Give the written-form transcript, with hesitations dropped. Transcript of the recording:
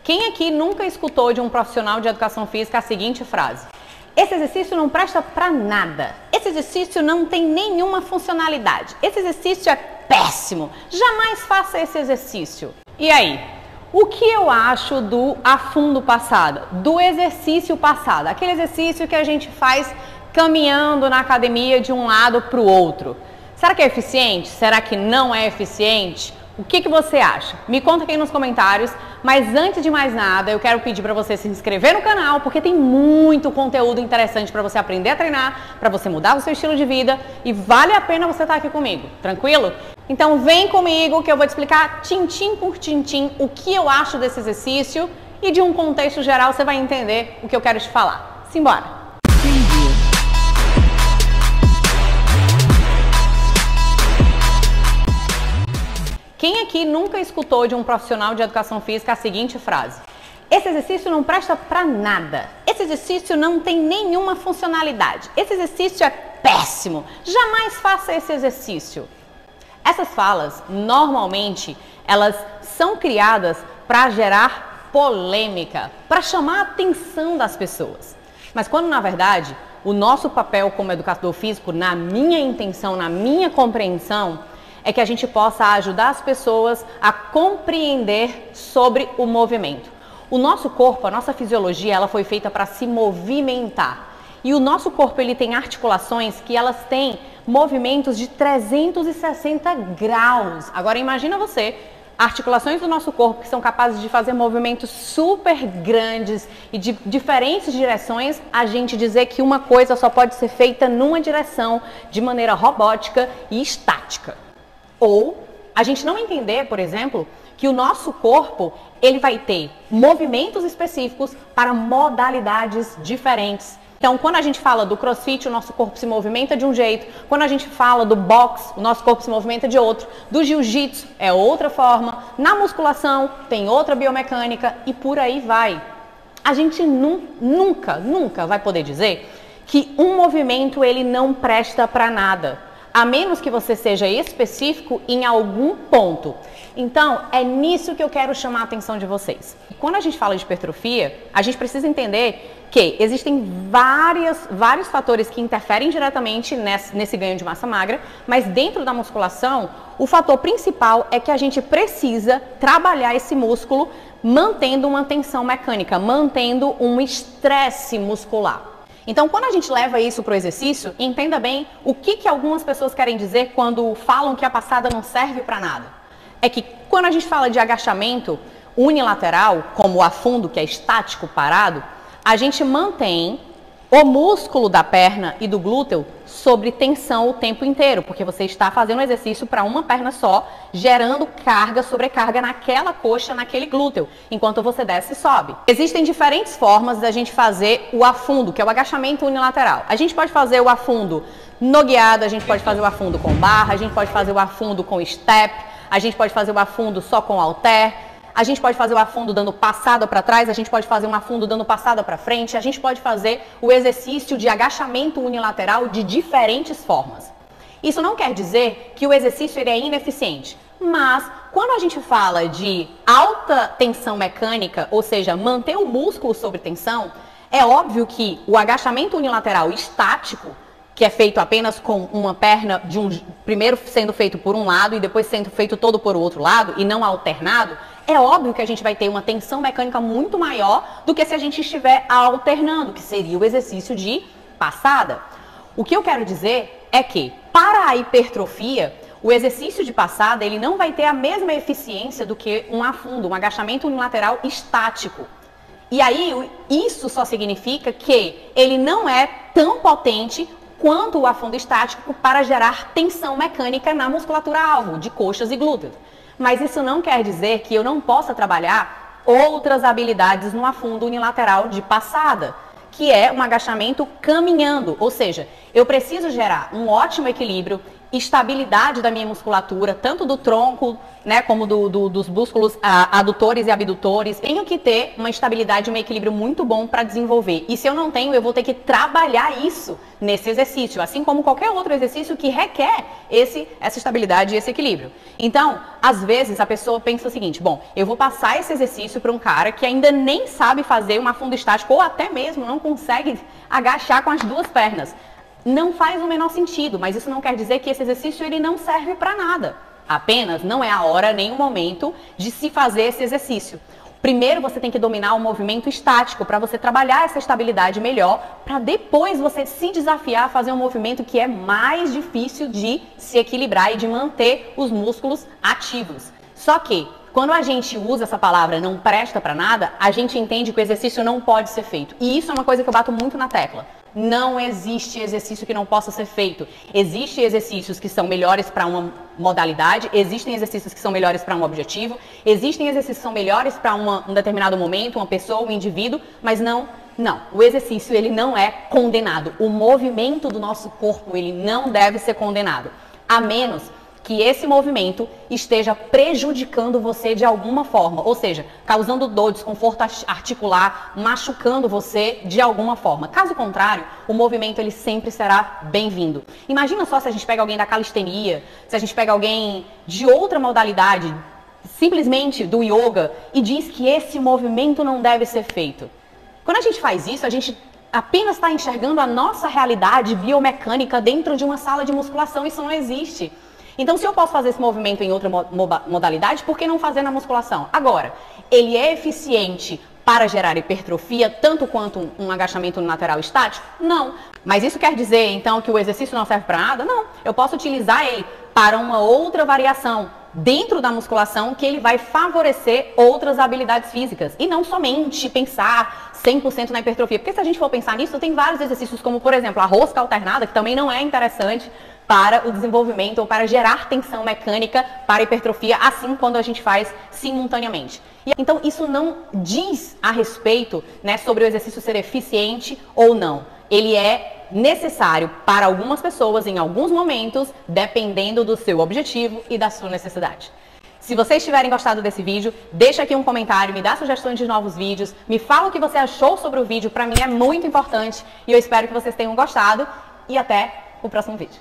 Quem aqui nunca escutou de um profissional de educação física a seguinte frase: esse exercício não presta pra nada, esse exercício não tem nenhuma funcionalidade, esse exercício é péssimo, jamais faça esse exercício. E aí? O que eu acho do afundo passada, do exercício passada, aquele exercício que a gente faz caminhando na academia de um lado para o outro? Será que é eficiente? Será que não é eficiente? O que você acha? Me conta aqui nos comentários, mas antes de mais nada, eu quero pedir para você se inscrever no canal, porque tem muito conteúdo interessante para você aprender a treinar, para você mudar o seu estilo de vida e vale a pena você estar aqui comigo, tranquilo? Então vem comigo que eu vou te explicar tintim por tintim o que eu acho desse exercício e de um contexto geral você vai entender o que eu quero te falar. Simbora! Quem aqui nunca escutou de um profissional de educação física a seguinte frase: esse exercício não presta pra nada, esse exercício não tem nenhuma funcionalidade, esse exercício é péssimo, jamais faça esse exercício. Essas falas, normalmente, elas são criadas para gerar polêmica, para chamar a atenção das pessoas. Mas quando, na verdade, o nosso papel como educador físico, na minha intenção, na minha compreensão, é que a gente possa ajudar as pessoas a compreender sobre o movimento. O nosso corpo, a nossa fisiologia, ela foi feita para se movimentar. E o nosso corpo, ele tem articulações que elas têm movimentos de 360 graus. Agora imagina você, articulações do nosso corpo que são capazes de fazer movimentos super grandes e de diferentes direções, a gente dizer que uma coisa só pode ser feita numa direção de maneira robótica e estática. Ou a gente não entender, por exemplo, que o nosso corpo ele vai ter movimentos específicos para modalidades diferentes. Então, quando a gente fala do crossfit, o nosso corpo se movimenta de um jeito. Quando a gente fala do boxe, o nosso corpo se movimenta de outro. Do jiu-jitsu é outra forma. Na musculação tem outra biomecânica e por aí vai. A gente nunca vai poder dizer que um movimento ele não presta para nada, a menos que você seja específico em algum ponto. Então, é nisso que eu quero chamar a atenção de vocês. Quando a gente fala de hipertrofia, a gente precisa entender que existem vários fatores que interferem diretamente nesse ganho de massa magra, mas dentro da musculação, o fator principal é que a gente precisa trabalhar esse músculo mantendo uma tensão mecânica, mantendo um estresse muscular. Então, quando a gente leva isso para o exercício, entenda bem o que algumas pessoas querem dizer quando falam que a passada não serve para nada. É que quando a gente fala de agachamento unilateral, como o afundo, que é estático, parado, a gente mantém o músculo da perna e do glúteo sobre tensão o tempo inteiro, porque você está fazendo um exercício para uma perna só, gerando carga, sobrecarga naquela coxa, naquele glúteo, enquanto você desce e sobe. Existem diferentes formas da gente fazer o afundo, que é o agachamento unilateral. A gente pode fazer o afundo nogueado, a gente pode fazer o afundo com barra, a gente pode fazer o afundo com step, a gente pode fazer o afundo só com halter. A gente pode fazer o afundo dando passada para trás, a gente pode fazer um afundo dando passada para frente, a gente pode fazer o exercício de agachamento unilateral de diferentes formas. Isso não quer dizer que o exercício ele é ineficiente, mas quando a gente fala de alta tensão mecânica, ou seja, manter o músculo sob tensão, é óbvio que o agachamento unilateral estático, que é feito apenas com uma perna, primeiro sendo feito por um lado e depois sendo feito todo por outro lado e não alternado, é óbvio que a gente vai ter uma tensão mecânica muito maior do que se a gente estiver alternando, que seria o exercício de passada. O que eu quero dizer é que, para a hipertrofia, o exercício de passada ele não vai ter a mesma eficiência do que um afundo, um agachamento unilateral estático. E aí, isso só significa que ele não é tão potente quanto o afundo estático para gerar tensão mecânica na musculatura-alvo, de coxas e glúteos. Mas isso não quer dizer que eu não possa trabalhar outras habilidades no afundo unilateral de passada, que é um agachamento caminhando, ou seja, eu preciso gerar um ótimo equilíbrio estabilidade da minha musculatura, tanto do tronco, né, como dos músculos adutores e abdutores. Tenho que ter uma estabilidade e um equilíbrio muito bom para desenvolver. E se eu não tenho, eu vou ter que trabalhar isso nesse exercício, assim como qualquer outro exercício que requer essa estabilidade e esse equilíbrio. Então, às vezes a pessoa pensa o seguinte: bom, eu vou passar esse exercício para um cara que ainda nem sabe fazer uma fundo estático ou até mesmo não consegue agachar com as duas pernas. Não faz o menor sentido, mas isso não quer dizer que esse exercício ele não serve para nada. Apenas não é a hora nem o momento de se fazer esse exercício. Primeiro você tem que dominar o movimento estático para você trabalhar essa estabilidade melhor, para depois você se desafiar a fazer um movimento que é mais difícil de se equilibrar e de manter os músculos ativos. Só que quando a gente usa essa palavra não presta para nada, a gente entende que o exercício não pode ser feito. E isso é uma coisa que eu bato muito na tecla. Não existe exercício que não possa ser feito. Existem exercícios que são melhores para uma modalidade, existem exercícios que são melhores para um objetivo, existem exercícios que são melhores para um determinado momento, uma pessoa, um indivíduo, mas não, o exercício ele não é condenado. O movimento do nosso corpo ele não deve ser condenado, a menos que esse movimento esteja prejudicando você de alguma forma, ou seja, causando dor, desconforto articular, machucando você de alguma forma. Caso contrário, o movimento ele sempre será bem-vindo. Imagina só se a gente pega alguém da calistenia, se a gente pega alguém de outra modalidade, simplesmente do yoga, e diz que esse movimento não deve ser feito. Quando a gente faz isso, a gente apenas está enxergando a nossa realidade biomecânica dentro de uma sala de musculação. Isso não existe. Então, se eu posso fazer esse movimento em outra modalidade, por que não fazer na musculação? Agora, ele é eficiente para gerar hipertrofia, tanto quanto um agachamento no lateral estático? Não. Mas isso quer dizer, então, que o exercício não serve para nada? Não. Eu posso utilizar ele para uma outra variação dentro da musculação que ele vai favorecer outras habilidades físicas. E não somente pensar 100% na hipertrofia. Porque se a gente for pensar nisso, tem vários exercícios, como, por exemplo, a rosca alternada, que também não é interessante para o desenvolvimento ou para gerar tensão mecânica para a hipertrofia, assim quando a gente faz simultaneamente. E, então, isso não diz a respeito, né, sobre o exercício ser eficiente ou não. Ele é necessário para algumas pessoas em alguns momentos, dependendo do seu objetivo e da sua necessidade. Se vocês tiverem gostado desse vídeo, deixa aqui um comentário, me dá sugestões de novos vídeos, me fala o que você achou sobre o vídeo, para mim é muito importante e eu espero que vocês tenham gostado e até o próximo vídeo.